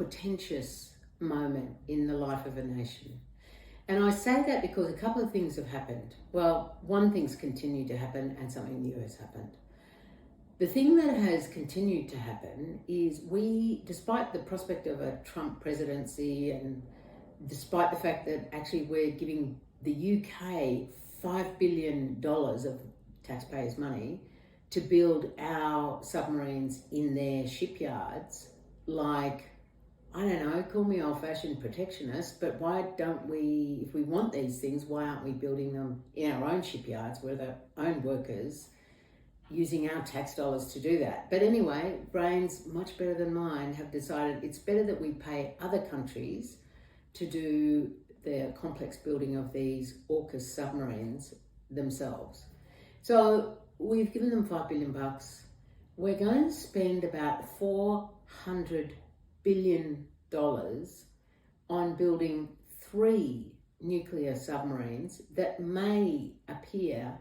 portentous moment in the life of a nation. And I say that because a couple of things have happened. Well, one thing's continued to happen and something new has happened. The thing that has continued to happen is we, despite the prospect of a Trump presidency and despite the fact that actually we're giving the UK $5 billion of taxpayers' money to build our submarines in their shipyards, like, I don't know, call me old-fashioned protectionist, but why don't we, if we want these things, why aren't we building them in our own shipyards with our own workers, using our tax dollars to do that? But anyway, brains much better than mine have decided it's better that we pay other countries to do the complex building of these AUKUS submarines themselves. So we've given them $5 billion. We're going to spend about $400 billion on building 3 nuclear submarines that may appear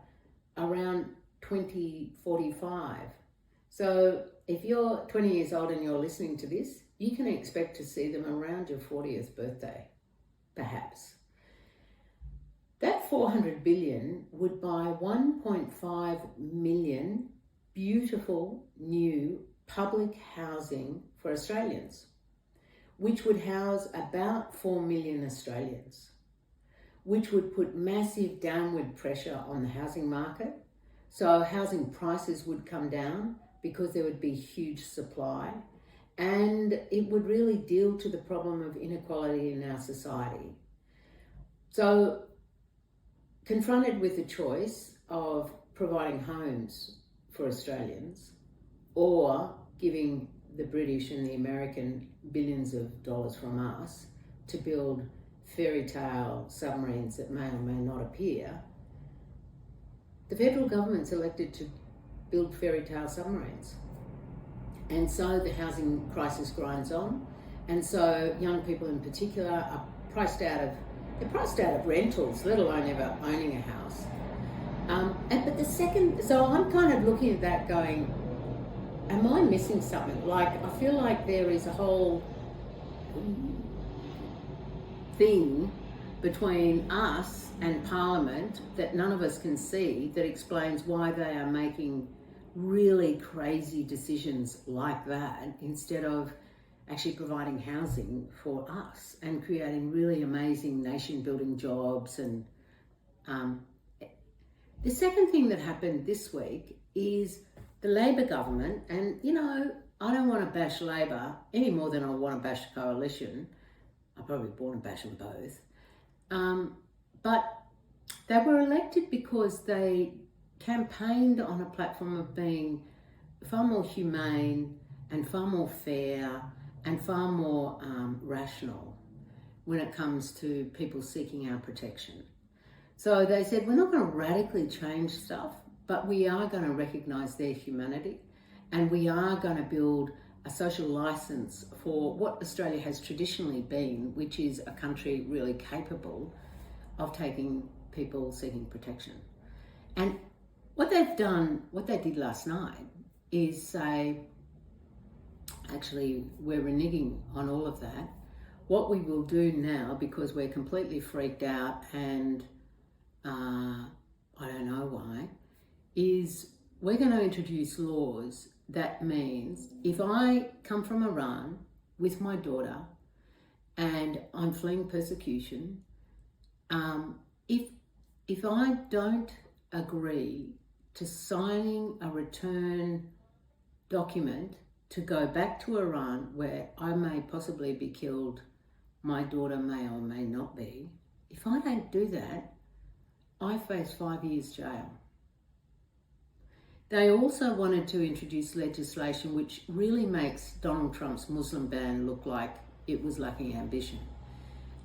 around 2045. So if you're 20 years old and you're listening to this, you can expect to see them around your 40th birthday, perhaps. That 400 billion would buy 1.5 million beautiful new public housing for Australians, which would house about 4 million Australians, which would put massive downward pressure on the housing market. So housing prices would come down because there would be huge supply, and it would really deal to the problem of inequality in our society. So confronted with the choice of providing homes for Australians or giving the British and the American billions of dollars from us to build fairy tale submarines that may or may not appear, the federal government's elected to build fairy tale submarines. And so the housing crisis grinds on. And so young people in particular are priced out of rentals, let alone ever owning a house. So I'm kind of looking at that going, am I missing something? Like, I feel like there is a whole thing between us and Parliament that none of us can see that explains why they are making really crazy decisions like that instead of actually providing housing for us and creating really amazing nation-building jobs. And the second thing that happened this week is the Labor government, and you know, I don't want to bash Labor any more than I want to bash the coalition. I'm probably born to bash them both. But they were elected because they campaigned on a platform of being far more humane and far more fair and far more rational when it comes to people seeking our protection. So they said, we're not going to radically change stuff, but we are going to recognise their humanity, and we are going to build a social licence for what Australia has traditionally been, which is a country really capable of taking people seeking protection. And what they've done, what they did last night, is say, actually, we're reneging on all of that. What we will do now, because we're completely freaked out and I don't know why, is we're going to introduce laws that means if I come from Iran with my daughter and I'm fleeing persecution, if I don't agree to signing a return document to go back to Iran where I may possibly be killed, my daughter may or may not be, if I don't do that, I face 5 years jail. They also wanted to introduce legislation which really makes Donald Trump's Muslim ban look like it was lacking ambition.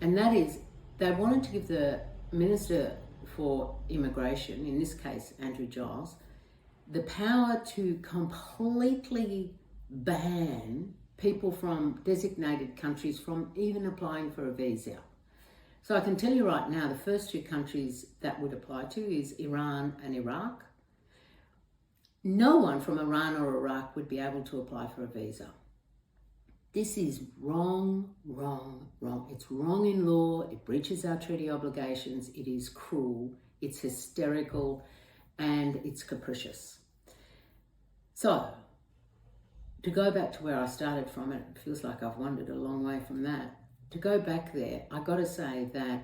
And that is, they wanted to give the Minister for Immigration, in this case Andrew Giles, the power to completely ban people from designated countries from even applying for a visa. So I can tell you right now, the first 2 countries that would apply to is Iran and Iraq. No one from Iran or Iraq would be able to apply for a visa. This is wrong, wrong, wrong. It's wrong in law. It breaches our treaty obligations. It is cruel. It's hysterical, and it's capricious. So, to go back to where I started from, it feels like I've wandered a long way from that. To go back there, I got to say that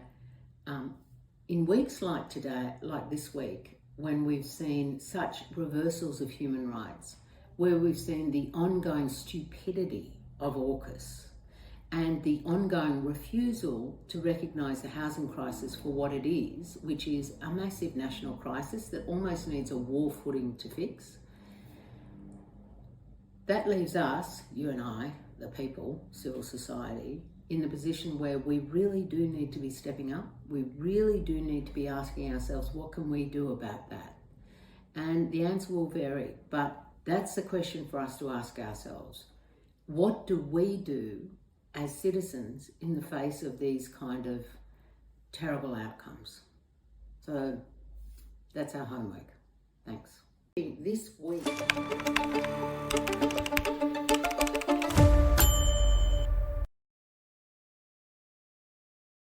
in weeks like today, like this week, when we've seen such reversals of human rights, where we've seen the ongoing stupidity of AUKUS and the ongoing refusal to recognise the housing crisis for what it is, which is a massive national crisis that almost needs a war footing to fix, that leaves us, you and I, the people, civil society, in the position where we really do need to be stepping up. We really do need to be asking ourselves, what can we do about that? And the answer will vary, but that's the question for us to ask ourselves. What do we do as citizens in the face of these kind of terrible outcomes? So that's our homework. Thanks. This week